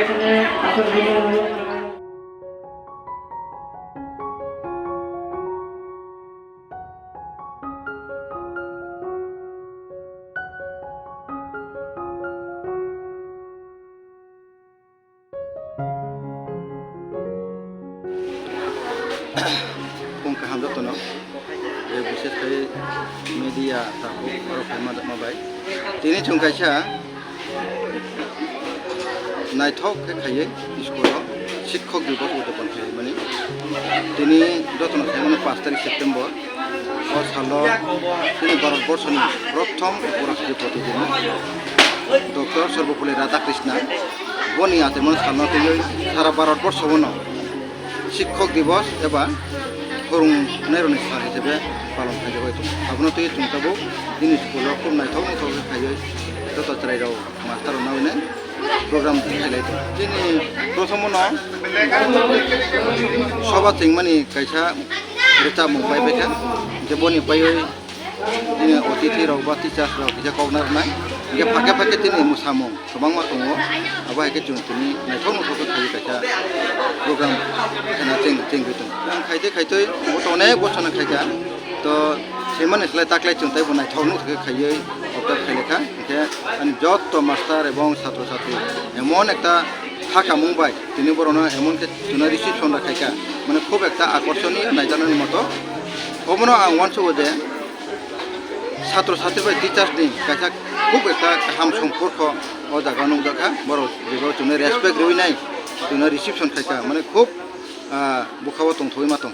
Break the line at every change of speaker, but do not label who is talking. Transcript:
এখানে আসল
Kung kahandap to no, bises kay media tako aro kay mabay. Tini chung kay siya naithok kay khaye school শিক্ষক দিবস উদযাপন খাই মানে তিনি যতন খাই মানে 5 তারিখ সেপ্টেম্বর ও সালো তিনি ভারতবর্ষনি প্রথম উপরাষ্ট্রপতি যিনি ডক্টর সর্বপল্লী রাধাকৃষ্ণ বনি আছে মানে সালো তিনি সারা ভারতবর্ষ বনো শিক্ষক দিবস এবা फोरोंनाय सान हिसाबै पालन खालामबाय दं आपनो तो तुमताबो दिन स्कुलाव खूब नायथाव नायथाव खायो दतराय राव मास्टार नावने प्रोग्राम खालाय दं दिनै प्रथमनो सभा थिं माने कायसा रेता मुंबाय बेखा जे बनि पायो दिनै अतिथि राव बा टिचार्स राव बिजा कवनार नाय जे फाके फाके दिनै मुसामो गोबां मा दङ आबा हेके जों दिनै नायथाव नायथाव खायो कायसा program kana ting bitung ang khaite khaitoi boto ne bochona khaika to semane slai taklai chungtai bonai thongnu thake khaiye observe khailekha ke ani jot to master ebong ছাত্র ছাত্রী এমন একটা থাকা মুম্বাই তিনি বরনা এমন কে চুনারি শিক্ষণ রাখাইকা মানে খুব একটা আকর্ষণীয় নাইজানোর মতো অবনো আং ওয়ানসো যে ছাত্র ছাত্রী বা টিচার্স নি কাইসা খুব একটা হাম সম্পর্ক ও জায়গা নং জায়গা বড় যেগুলো চুনে রেসপেক্ট রই নাই চুনা রিসিপশন খাইকা মানে খুব বুখাওয়া তংথই মাতং